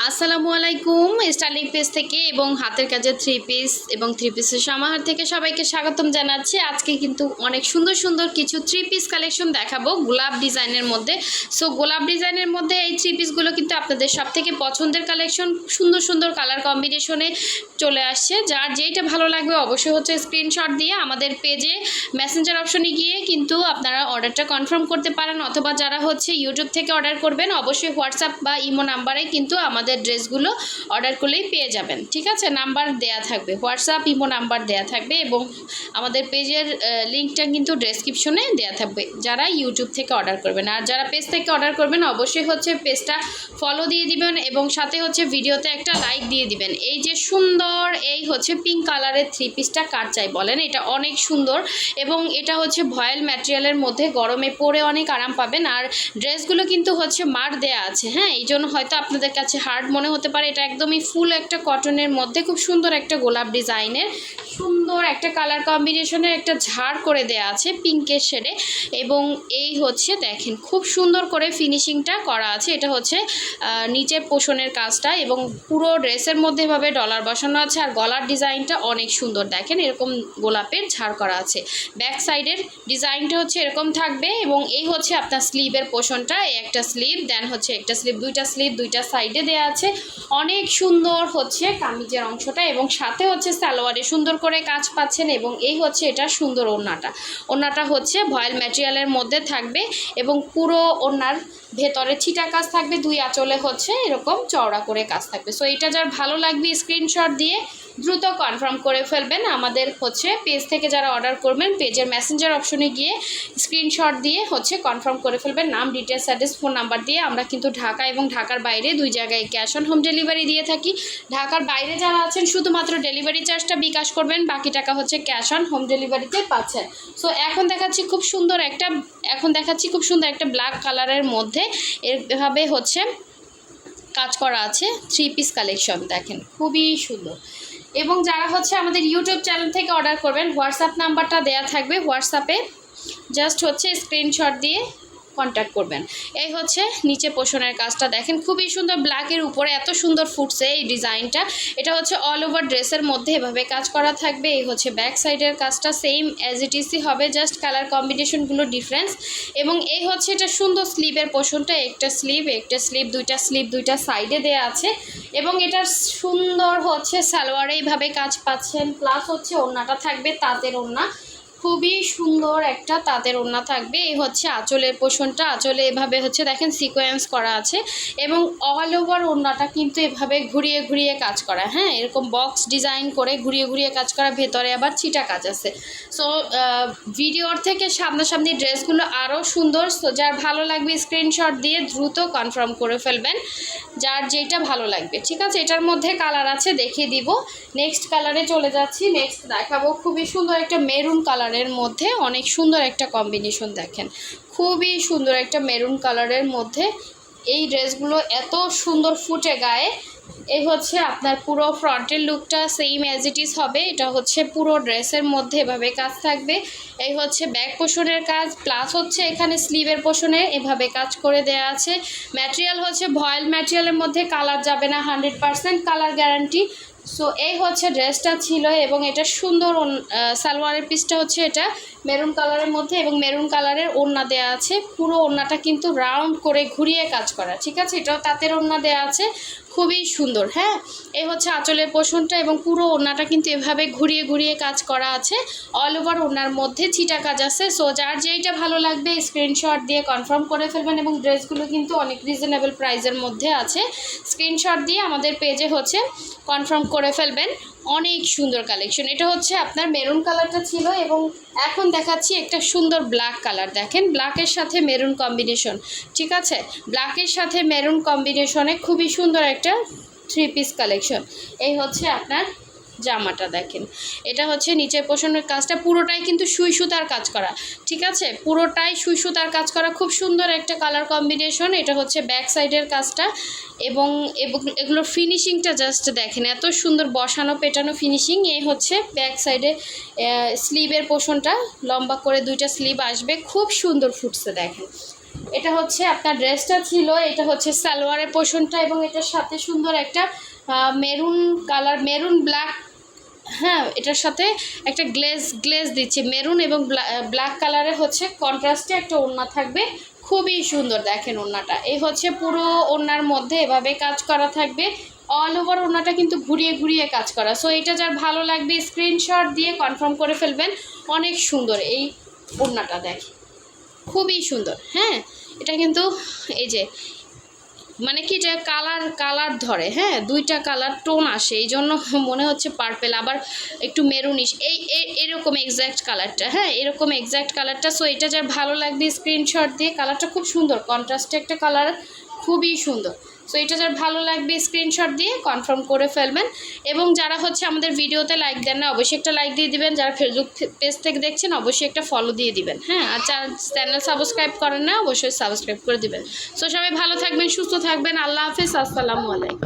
আসসালামু আলাইকুম styling page থেকে এবং হাতের কাজের থ্রি পিস এবং থ্রি পিসের সমাহার থেকে সবাইকে স্বাগতম জানাচ্ছি। আজকে কিন্তু অনেক সুন্দর সুন্দর কিছু থ্রি পিস কালেকশন দেখাবো গোলাপ ডিজাইনের মধ্যে। সো গোলাপ ডিজাইনের মধ্যে এই থ্রি পিসগুলো কিন্তু আপনাদের সবথেকে পছন্দের কালেকশন, সুন্দর সুন্দর কালার কম্বিনেশনে চলে আসছে। যার যেইটা ভালো লাগবে অবশ্যই হচ্ছে স্ক্রিনশট দিয়ে আমাদের পেজে মেসেঞ্জার অপশনে গিয়ে কিন্তু আপনারা অর্ডারটা কনফার্ম করতে পারেন, অথবা যারা হচ্ছে ইউটিউব থেকে অর্ডার করবেন অবশ্যই হোয়াটসঅ্যাপ বা ইমো নাম্বারে কিন্তু আমাদের ড্রেসগুলো অর্ডার করলেই পেয়ে যাবেন। ঠিক আছে, নাম্বার দেয়া থাকবে, হোয়াটসঅ্যাপ ইমো নাম্বার দেয়া থাকবে এবং আমাদের পেজের লিঙ্কটা কিন্তু ডেসক্রিপশনে দেয়া থাকবে যারা ইউটিউব থেকে অর্ডার করবেন। আর যারা পেজ থেকে অর্ডার করবেন অবশ্যই হচ্ছে পেজটা ফলো দিয়ে দিবেন এবং সাথে হচ্ছে ভিডিওতে একটা লাইক দিয়ে দিবেন। এই যে সুন্দর এই হচ্ছে পিঙ্ক কালারের থ্রি পিসটা কার চাই বলেন, এটা অনেক সুন্দর এবং এটা হচ্ছে ভয়েল ম্যাটেরিয়ালের মধ্যে, গরমে পরে অনেক আরাম পাবেন। আর ড্রেসগুলো কিন্তু হচ্ছে মার দেয়া আছে, হ্যাঁ, এই জন্য হয়তো আপনাদের কাছে হার্ড মনে হতে পারে। এটা একদমই ফুল একটা কটনের মধ্যে খুব সুন্দর একটা গোলাপ ডিজাইনের সুন্দর একটা কালার কম্বিনেশনের একটা ঝাড় করে দেয়া আছে পিঙ্কের শেডে এবং এই হচ্ছে দেখেন খুব সুন্দর করে ফিনিশিংটা করা আছে। এটা হচ্ছে নিচের পোষণের কাজটা এবং পুরো ড্রেসের মধ্যে এভাবে ডলার বসানো আছে। আর গলার ডিজাইনটা অনেক সুন্দর, দেখেন এরকম গোলাপের ঝাড় করা আছে। ব্যাক সাইডের ডিজাইনটা হচ্ছে এরকম থাকবে এবং এই হচ্ছে আপনার স্লিভের পোষণটা, একটা স্লিভ দেন হচ্ছে একটা স্লিভ, দুইটা স্লিভ দুইটা সাইডে দেয়া আছে। অনেক সুন্দর হচ্ছে কামিজের অংশটা এবং সাথে হচ্ছে সালোয়ারে সুন্দর করে কাজ পাচ্ছেন এবং এই হচ্ছে এটা সুন্দর ওড়নাটা হচ্ছে ভয়েল ম্যাটেরিয়ালের মধ্যে থাকবে এবং পুরো ওড়নার ভেতরে ছিটা কাজ থাকবে, দুই আঁচলে হচ্ছে এরকম চওড়া করে কাজ থাকবে। সো এটা যার ভালো লাগবে স্ক্রিনশট দিয়ে দ্রুত কনফার্ম করে ফেলবেন। আমাদের হচ্ছে পেজ থেকে যারা অর্ডার করবেন পেজের মেসেঞ্জার অপশনে গিয়ে স্ক্রিনশট দিয়ে হচ্ছে কনফার্ম করে ফেলবেন, নাম, ডিটেলস, অ্যাড্রেস, ফোন নাম্বার দিয়ে। আমরা কিন্তু ঢাকা এবং ঢাকার বাইরে দুই জায়গায় ক্যাশ অন হোম ডেলিভারি দিয়ে থাকি। ঢাকার বাইরে যারা আছেন শুধুমাত্র ডেলিভারি চার্জটা বিকাশ করবেন, বাকি টাকা হচ্ছে ক্যাশ অন হোম ডেলিভারিতে পাচ্ছেন। সো এখন দেখাচ্ছি খুব সুন্দর একটা ব্ল্যাক কালারের মধ্যে এভাবে হচ্ছে কাজ করা আছে থ্রি পিস কালেকশন, দেখেন খুবই সুন্দর। এবং যারা হচ্ছে আমাদের ইউটিউব চ্যানেল থেকে অর্ডার করবেন হোয়াটসঅ্যাপ নাম্বারটা দেয়া থাকবে, হোয়াটসঅ্যাপে জাস্ট হচ্ছে স্ক্রিনশট দিয়ে কন্ট্যাক্ট করবেন। এই হচ্ছে নিচে পোষণের কাজটা, দেখেন খুবই সুন্দর, ব্ল্যাকের উপরে এত সুন্দর ফুটছে এই ডিজাইনটা। এটা হচ্ছে অল ওভার ড্রেসের মধ্যে এভাবে কাজ করা থাকবে। এই হচ্ছে ব্যাক সাইডের কাজটা সেম অ্যাজ ইট ইসই হবে, জাস্ট কালার কম্বিনেশনগুলো ডিফারেন্স। এবং এই হচ্ছে এটা সুন্দর স্লিভের পোষণটা, একটা স্লিভ দুইটা সাইডে দেয়া আছে এবং এটা সুন্দর হচ্ছে সালোয়ারে এইভাবে কাজ পাচ্ছেন। প্লাস হচ্ছে ওড়নাটা থাকবে তাঁতের ওড়না, খুবই সুন্দর একটা তাঁতের ওড়না থাকবে। এই হচ্ছে আঁচলের পোষণটা, আঁচলে এভাবে হচ্ছে দেখেন সিকোয়েন্স করা আছে এবং অল ওভার ওড়নাটা কিন্তু এভাবে ঘুরিয়ে ঘুরিয়ে কাজ করা, হ্যাঁ, এরকম বক্স ডিজাইন করে ঘুরিয়ে ঘুরিয়ে কাজ করা, ভেতরে আবার ছিটা কাজ আছে। সো ভিডিওর থেকে সামনাসামনি ড্রেসগুলো আরও সুন্দর। সো যার ভালো লাগবে স্ক্রিনশট দিয়ে দ্রুত কনফার্ম করে ফেলবেন, যার যেটা ভালো লাগবে। ঠিক আছে, এটার মধ্যে কালার আছে দেখিয়ে দিব। নেক্সট কালারে চলে যাচ্ছি, নেক্সট দেখাবো খুবই সুন্দর একটা মেরুন কালারের মধ্যে, অনেক সুন্দর একটা কম্বিনেশন, দেখেন খুবই সুন্দর একটা মেরুন কালারের মধ্যে এই ড্রেসগুলো এত সুন্দর ফুটে গায়ে। এই হচ্ছে আপনার পুরো ফ্রন্টের লুকটা সেম অ্যাজ ইট ইজ হবে। এটা হচ্ছে পুরো ড্রেসের মধ্যে এভাবে কাজ থাকবে। এই হচ্ছে ব্যাক পোষণের কাজ, প্লাস হচ্ছে এখানে স্লিভের পোষণে এভাবে কাজ করে দেয়া আছে। ম্যাটেরিয়াল হচ্ছে ভয়েল ম্যাটেরিয়ালের মধ্যে, কালার যাবে না, 100% কালার গ্যারান্টি। সো এই হচ্ছে ড্রেসটা ছিল এবং এটা সুন্দর সালোয়ারের পিসটা হচ্ছে এটা মেরুন কালারের মধ্যে এবং মেরুন কালারের ওড়না দেয়া আছে। পুরো ওড়নাটা কিন্তু রাউন্ড করে ঘুরিয়ে কাজ করা, ঠিক আছে, এটাও তাঁতের ওড়না দেয়া আছে, খুবই সুন্দর। হ্যাঁ, এই হচ্ছে আঁচলের পোষণটা এবং পুরো ওড়নাটা কিন্তু এভাবে ঘুরিয়ে ঘুরিয়ে কাজ করা আছে। অল ওভার ওড়নার মধ্যে ছিটা কাজ আছে। সো যার যেইটা ভালো লাগবে স্ক্রিনশট দিয়ে কনফার্ম করে ফেলবেন এবং ড্রেসগুলো কিন্তু অনেক রিজনেবল প্রাইসের মধ্যে আছে। স্ক্রিনশট দিয়ে আমাদের পেজে হচ্ছে কনফার্ম করে ফেলবেন। অনেক সুন্দর কালেকশন। এটা হচ্ছে আপনার মেরুন কালারটা ছিল এবং এখন দেখাচ্ছি একটা সুন্দর ব্ল্যাক কালার, দেখেন ব্ল্যাকের সাথে মেরুন কম্বিনেশন, ঠিক আছে, ব্ল্যাকের সাথে মেরুন কম্বিনেশনে খুবই সুন্দর একটা থ্রি পিস কালেকশন। এই হচ্ছে আপনার জামাটা, দেখেন এটা হচ্ছে নিচের পোষণের কাজটা পুরোটাই কিন্তু সুই সুতার কাজ করা, ঠিক আছে, পুরোটাই সুই সুতার কাজ করা, খুব সুন্দর একটা কালার কম্বিনেশন। এটা হচ্ছে ব্যাক সাইডের কাজটা এবং এগুলোর ফিনিশিংটা জাস্ট দেখেন এত সুন্দর বসানো পেটানো ফিনিশিং। এই হচ্ছে ব্যাক সাইডে স্লিভের পোষণটা, লম্বা করে দুইটা স্লিভ আসবে, খুব সুন্দর ফুটছে দেখেন। এটা হচ্ছে আপনার ড্রেসটা ছিল, এটা হচ্ছে সালোয়ারের পোর্শনটা, এবং এটার সাথে সুন্দর একটা মেরুন কালার, মেরুন ব্ল্যাক, হ্যাঁ এটার সাথে একটা গ্লেজ দিচ্ছে মেরুন এবং ব্ল্যাক কালারে হচ্ছে কন্ট্রাস্টে একটা ওড়না থাকবে, খুবই সুন্দর। দেখেন ওড়নাটা, এই হচ্ছে পুরো ওড়নার মধ্যে এভাবে কাজ করা থাকবে, অল ওভার ওড়নাটা কিন্তু ঘুরিয়ে ঘুরিয়ে কাজ করা। সো এটা যার ভালো লাগবে স্ক্রিনশট দিয়ে কনফার্ম করে ফেলবেন। অনেক সুন্দর এই ওড়নাটা, দেখেন খুবই সুন্দর। হ্যাঁ এটা কিন্তু এই যে মানে কি যে কালার ধরে, হ্যাঁ দুইটা কালার টোন আসে, এই জন্য মনে হচ্ছে পার্পেল, আবার একটু মেরুনিশ, এরকম এক্স্যাক্ট কালারটা, হ্যাঁ এরকম এক্স্যাক্ট কালারটা। সো এটা যার ভালো লাগবে স্ক্রিনশট দিয়ে, কালারটা খুব সুন্দর, কন্ট্রাস্টে একটা কালার, খুবই সুন্দর। সো এটা যার ভালো লাগবে স্ক্রিনশট দিয়ে কনফার্ম করে ফেলবেন। এবং যারা হচ্ছে আমাদের ভিডিওতে লাইক দেন না অবশ্যই একটা লাইক দিয়ে দিবেন, যারা ফেসবুক পেজ থেকে দেখছেন অবশ্যই একটা ফলো দিয়ে দিবেন, হ্যাঁ আর চ্যানেল সাবস্ক্রাইব করেন না অবশ্যই সাবস্ক্রাইব করে দিবেন। সো সবাই ভালো থাকবেন, সুস্থ থাকবেন, আল্লাহ হাফিজ, আসসালামু আলাইকুম।